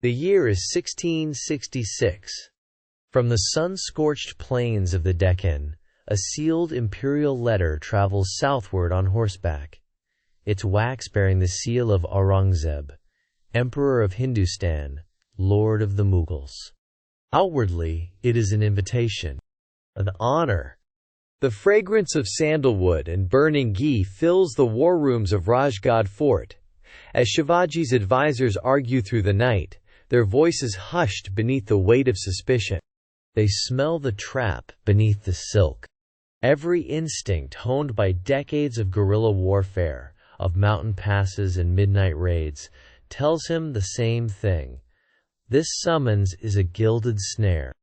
The year is 1666. From the sun-scorched plains of the Deccan, a sealed imperial letter travels southward on horseback, its wax bearing the seal of Aurangzeb, Emperor of Hindustan, Lord of the Mughals. Outwardly, it is an invitation, an honor. The fragrance of sandalwood and burning ghee fills the war rooms of Rajgad Fort. As Shivaji's advisors argue through the night, their voices hushed beneath the weight of suspicion. They smell the trap beneath the silk. Every instinct honed by decades of guerrilla warfare, of mountain passes and midnight raids, tells him the same thing. This summons is a gilded snare.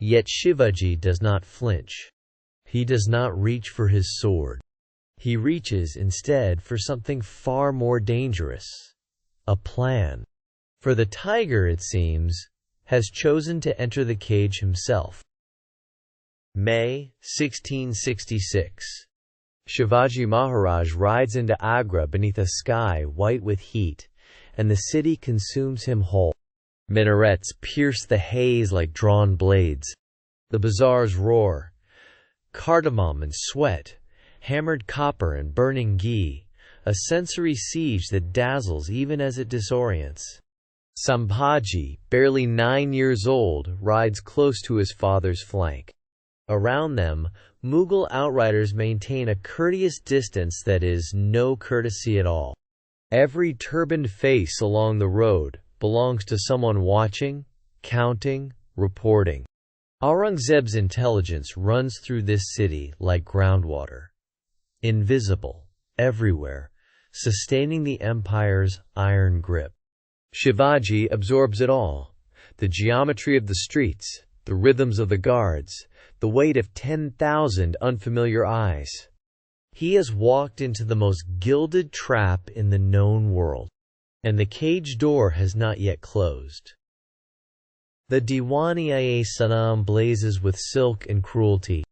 Yet Shivaji does not flinch. He does not reach for his sword. He reaches instead for something far more dangerous. A plan. For the tiger, it seems, has chosen to enter the cage himself. May 1666. Shivaji Maharaj rides into Agra beneath a sky white with heat, and the city consumes him whole. Minarets pierce the haze like drawn blades. The bazaars roar. Cardamom and sweat, hammered copper and burning ghee, a sensory siege that dazzles even as it disorients. Sambhaji, barely 9 years old, rides close to his father's flank. Around them, Mughal outriders maintain a courteous distance that is no courtesy at all. Every turbaned face along the road belongs to someone watching, counting, reporting. Aurangzeb's intelligence runs through this city like groundwater. Invisible, everywhere, sustaining the empire's iron grip. Shivaji absorbs it all. The geometry of the streets, the rhythms of the guards, the weight of 10,000 unfamiliar eyes. He has walked into the most gilded trap in the known world, and the cage door has not yet closed. The Diwan-e-Sanam blazes with silk and cruelty.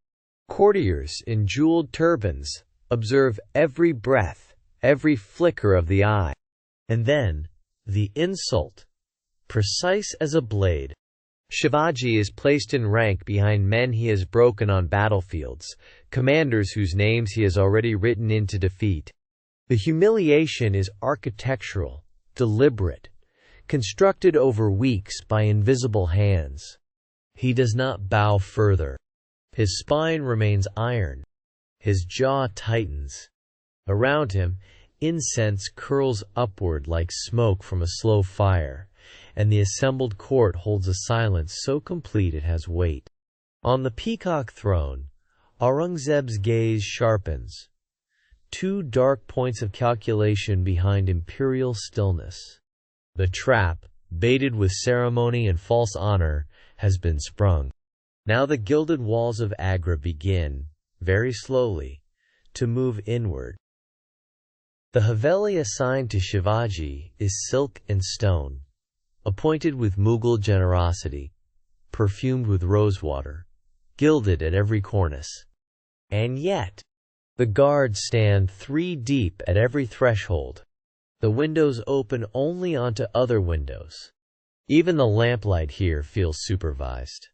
Courtiers in jeweled turbans observe every breath, every flicker of the eye. And then, the insult, precise as a blade. Shivaji is placed in rank behind men he has broken on battlefields, commanders whose names he has already written into defeat. The humiliation is architectural, deliberate, constructed over weeks by invisible hands. He does not bow further. His spine remains iron. His jaw tightens. Around him, incense curls upward like smoke from a slow fire, and the assembled court holds a silence so complete it has weight. On the peacock throne, Aurangzeb's gaze sharpens. 2 dark points of calculation behind imperial stillness. The trap, baited with ceremony and false honor, has been sprung. Now the gilded walls of Agra begin, very slowly, to move inward. The Haveli assigned to Shivaji is silk and stone, appointed with Mughal generosity, perfumed with rosewater, gilded at every cornice. And yet, the guards stand 3 deep at every threshold. The windows open only onto other windows. Even the lamplight here feels supervised.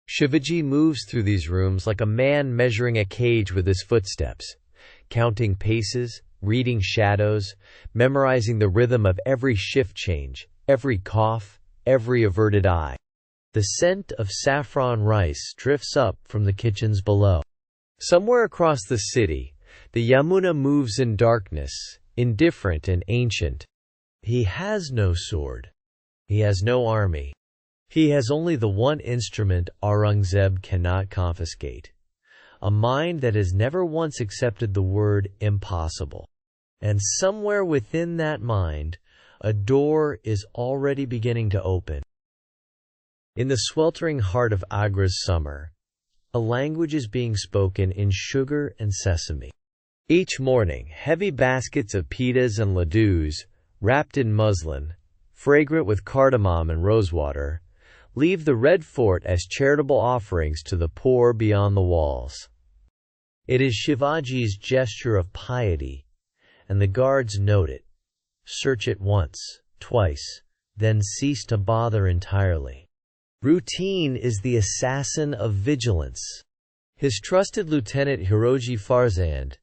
Shivaji moves through these rooms like a man measuring a cage with his footsteps, counting paces, reading shadows, memorizing the rhythm of every shift change, every cough, every averted eye. The scent of saffron rice drifts up from the kitchens below. Somewhere across the city, the Yamuna moves in darkness, indifferent and ancient. He has no sword. He has no army. He has only the one instrument Aurangzeb cannot confiscate, a mind that has never once accepted the word impossible. And somewhere within that mind, a door is already beginning to open. In the sweltering heart of Agra's summer, a language is being spoken in sugar and sesame. Each morning, heavy baskets of pitas and ladoos, wrapped in muslin, fragrant with cardamom and rosewater, leave the Red Fort as charitable offerings to the poor beyond the walls. It is Shivaji's gesture of piety, and the guards note it, search it once, twice, then cease to bother entirely. Routine is the assassin of vigilance. His trusted lieutenant Hiroji Farzand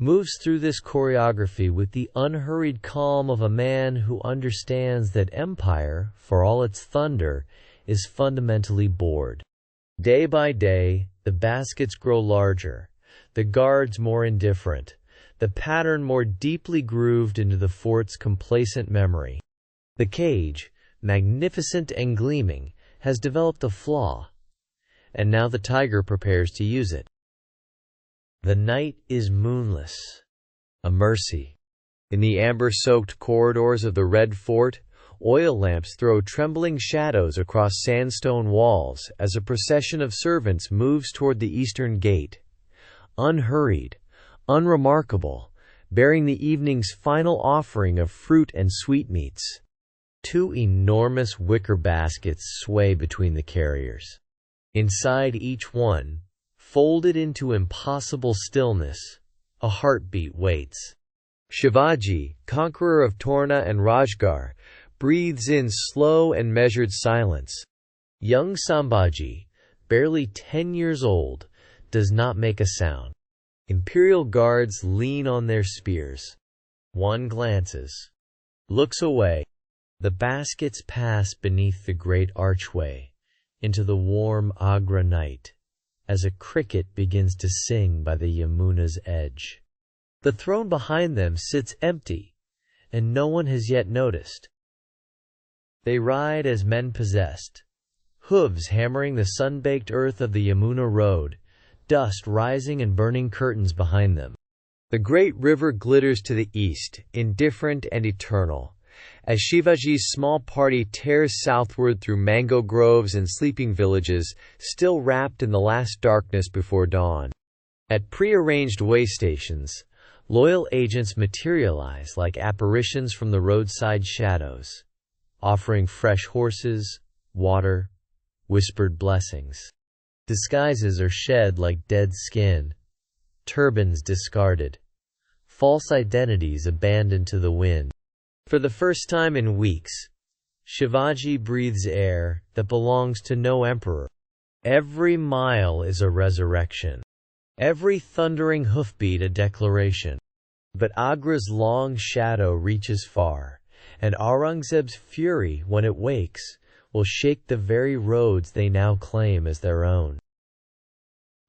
moves through this choreography with the unhurried calm of a man who understands that empire, for all its thunder, is fundamentally bored. Day by day, the baskets grow larger, the guards more indifferent, the pattern more deeply grooved into the fort's complacent memory. The cage, magnificent and gleaming, has developed a flaw, and now the tiger prepares to use it. The night is moonless, a mercy. In the amber-soaked corridors of the Red Fort, oil lamps throw trembling shadows across sandstone walls as a procession of servants moves toward the eastern gate, unhurried, unremarkable, bearing the evening's final offering of fruit and sweetmeats. Two enormous wicker baskets sway between the carriers. Inside each one, folded into impossible stillness, a heartbeat waits. Shivaji, conqueror of Torna and Rajgarh, breathes in slow and measured silence. Young Sambhaji, barely 10 years old, does not make a sound. Imperial guards lean on their spears. One glances, looks away. The baskets pass beneath the great archway, into the warm Agra night, as a cricket begins to sing by the Yamuna's edge. The throne behind them sits empty, and no one has yet noticed. They ride as men possessed, hooves hammering the sun-baked earth of the Yamuna road, dust rising and burning curtains behind them. The great river glitters to the east, indifferent and eternal, as Shivaji's small party tears southward through mango groves and sleeping villages, still wrapped in the last darkness before dawn. At prearranged way stations, loyal agents materialize like apparitions from the roadside shadows, offering fresh horses, water, whispered blessings. Disguises are shed like dead skin, turbans discarded, false identities abandoned to the wind. For the first time in weeks, Shivaji breathes air that belongs to no emperor. Every mile is a resurrection, every thundering hoofbeat a declaration. But Agra's long shadow reaches far, and Aurangzeb's fury, when it wakes, will shake the very roads they now claim as their own.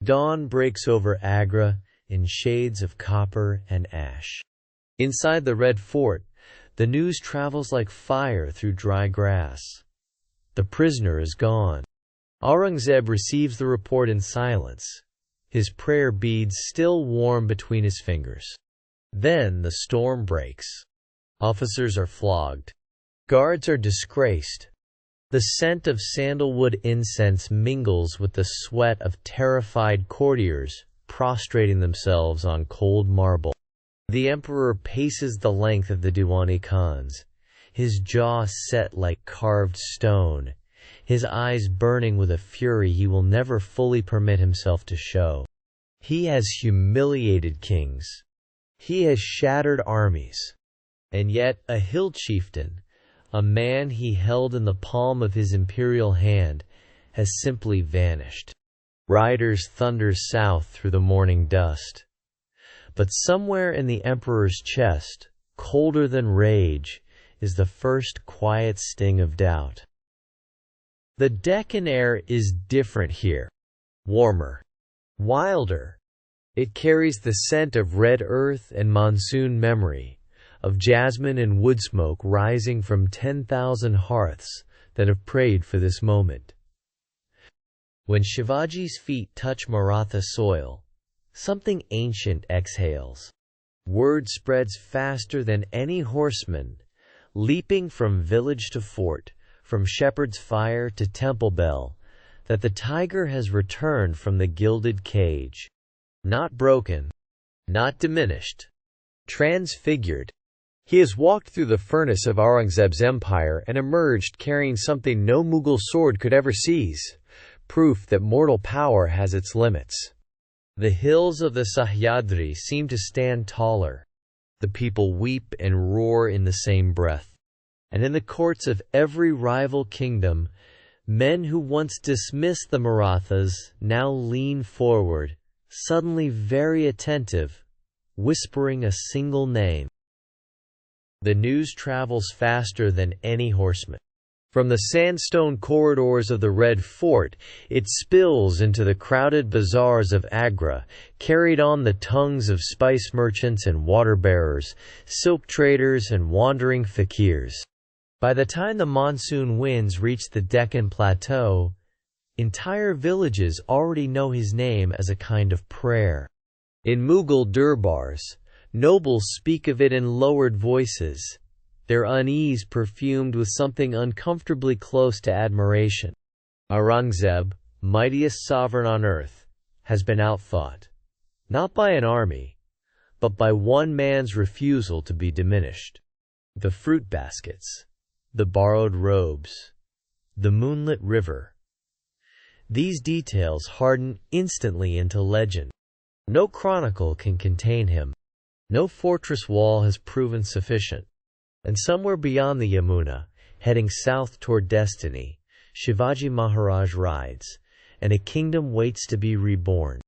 Dawn breaks over Agra in shades of copper and ash. Inside the Red Fort, the news travels like fire through dry grass. The prisoner is gone. Aurangzeb receives the report in silence, his prayer beads still warm between his fingers. Then the storm breaks. Officers are flogged. Guards are disgraced. The scent of sandalwood incense mingles with the sweat of terrified courtiers prostrating themselves on cold marble. The emperor paces the length of the Diwani Khans, his jaw set like carved stone, his eyes burning with a fury he will never fully permit himself to show. He has humiliated kings. He has shattered armies. And yet a hill chieftain, a man he held in the palm of his imperial hand, has simply vanished. Riders thunder south through the morning dust. But somewhere in the emperor's chest, colder than rage, is the first quiet sting of doubt. The Deccan air is different here. Warmer. Wilder. It carries the scent of red earth and monsoon memory, of jasmine and wood smoke rising from 10,000 hearths that have prayed for this moment. When Shivaji's feet touch Maratha soil, something ancient exhales. Word spreads faster than any horseman, leaping from village to fort, from shepherd's fire to temple bell, that the tiger has returned from the gilded cage. Not broken, not diminished, transfigured. He has walked through the furnace of Aurangzeb's empire and emerged carrying something no Mughal sword could ever seize, proof that mortal power has its limits. The hills of the Sahyadri seem to stand taller. The people weep and roar in the same breath. And in the courts of every rival kingdom, men who once dismissed the Marathas now lean forward, suddenly very attentive, whispering a single name. The news travels faster than any horseman. From the sandstone corridors of the Red Fort, it spills into the crowded bazaars of Agra, carried on the tongues of spice merchants and water-bearers, silk traders and wandering fakirs. By the time the monsoon winds reach the Deccan Plateau, entire villages already know his name as a kind of prayer. In Mughal durbars, nobles speak of it in lowered voices, their unease perfumed with something uncomfortably close to admiration. Aurangzeb, mightiest sovereign on earth, has been outthought, not by an army, but by one man's refusal to be diminished. The fruit baskets, the borrowed robes, the moonlit river. These details harden instantly into legend. No chronicle can contain him. No fortress wall has proven sufficient. And somewhere beyond the Yamuna, heading south toward destiny, Shivaji Maharaj rides, and a kingdom waits to be reborn.